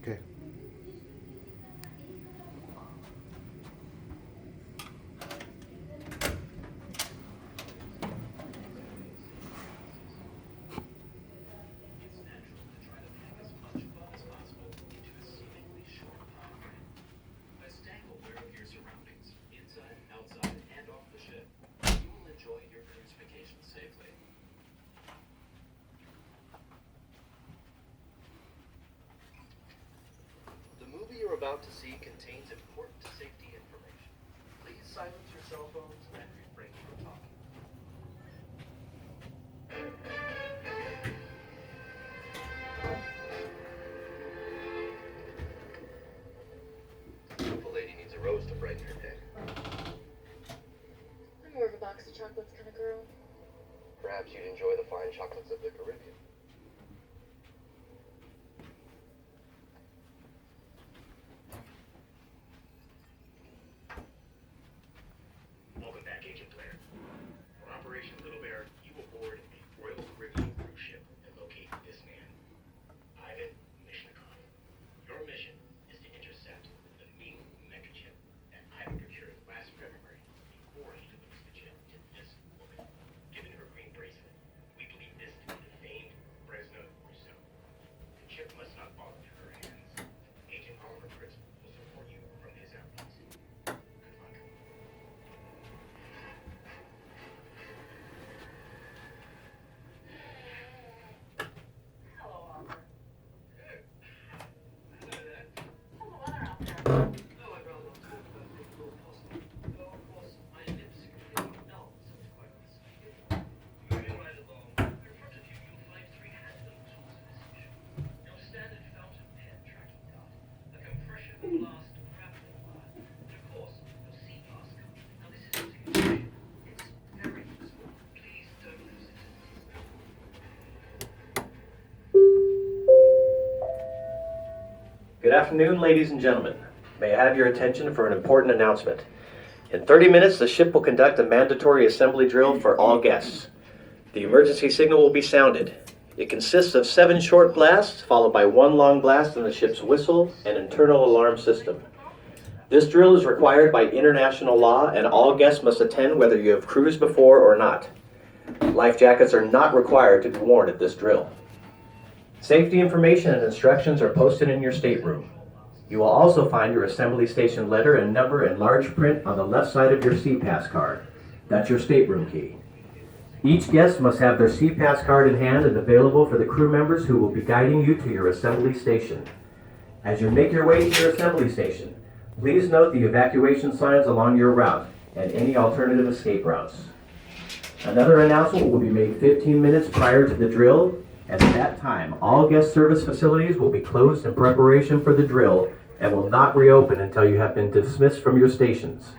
Okay. You're about to see contains important safety information. Please silence your cell phones and refrain from talking. Beautiful lady needs a rose to brighten her day. I'm more of a box of chocolates kind of girl. Perhaps you'd enjoy the fine chocolates of the Caribbean. Welcome back, Agent Blair. For Operation Little Bear, you will board a Royal Caribbean cruise ship and locate this man, Ivan Mishnikov. Your mission is to intercept the Ming mecha chip that Ivan procured last February before he delivers the chip to this woman. Given her green bracelet, we believe this to be the famed Bresna Rousseau. The chip must not fall into her hands. Agent Oliver Fritz will support you from his outpost. Good luck. Hello, Oliver. How's the weather out there? No, I'd rather not talk about things broadcasting. Though, of course, my lips are completely numb, so it's quite misleading. Moving right along, in front of you, you'll find three handheld tools of this mission. Your standard fountain pen tracking dot, a compression blast grappling wire, and of course, your C-pass card. Now, this is something important. It's very useful. Please don't lose it. Good afternoon, ladies and gentlemen. May I have your attention for an important announcement. In 30 minutes, the ship will conduct a mandatory assembly drill for all guests. The emergency signal will be sounded. It consists of 7 short blasts, followed by 1 long blast in the ship's whistle and internal alarm system. This drill is required by international law, and all guests must attend whether you have cruised before or not. Life jackets are not required to be worn at this drill. Safety information and instructions are posted in your stateroom. You will also find your assembly station letter and number in large print on the left side of your C-Pass card. That's your stateroom key. Each guest must have their C-Pass card in hand and available for the crew members who will be guiding you to your assembly station. As you make your way to your assembly station, please note the evacuation signs along your route and any alternative escape routes. Another announcement will be made 15 minutes prior to the drill. At that time, all guest service facilities will be closed in preparation for the drill and will not reopen until you have been dismissed from your stations.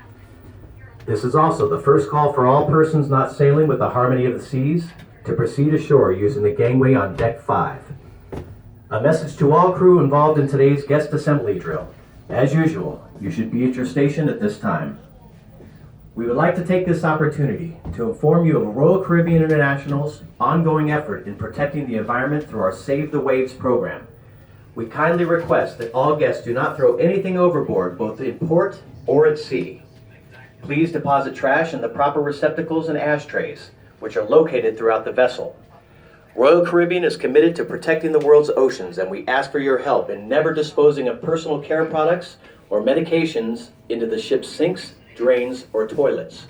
This is also the first call for all persons not sailing with the Harmony of the Seas to proceed ashore using the gangway on Deck 5. A message to all crew involved in today's guest assembly drill. As usual, you should be at your station at this time. We would like to take this opportunity to inform you of Royal Caribbean International's ongoing effort in protecting the environment through our Save the Waves program. We kindly request that all guests do not throw anything overboard, both in port or at sea. Please deposit trash in the proper receptacles and ashtrays, which are located throughout the vessel. Royal Caribbean is committed to protecting the world's oceans, and we ask for your help in never disposing of personal care products or medications into the ship's sinks, drains, or toilets.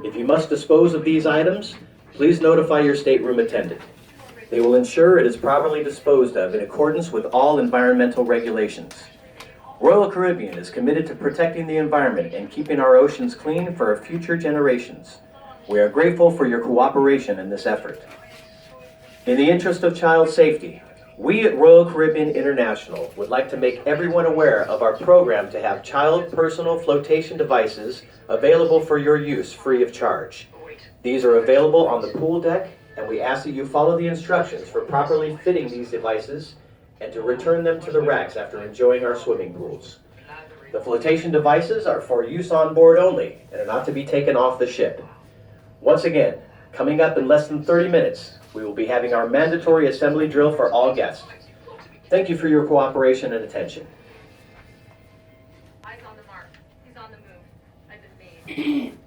If you must dispose of these items, please notify your stateroom attendant. They will ensure it is properly disposed of in accordance with all environmental regulations. Royal Caribbean is committed to protecting the environment and keeping our oceans clean for our future generations. We are grateful for your cooperation in this effort. In the interest of child safety, we at Royal Caribbean International would like to make everyone aware of our program to have child personal flotation devices available for your use free of charge. These are available on the pool deck, and we ask that you follow the instructions for properly fitting these devices and to return them to the racks after enjoying our swimming pools. The flotation devices are for use on board only and are not to be taken off the ship. Once again, coming up in less than 30 minutes, we will be having our mandatory assembly drill for all guests. Thank you for your cooperation and attention. Eyes on the mark. He's on the move. I've been made.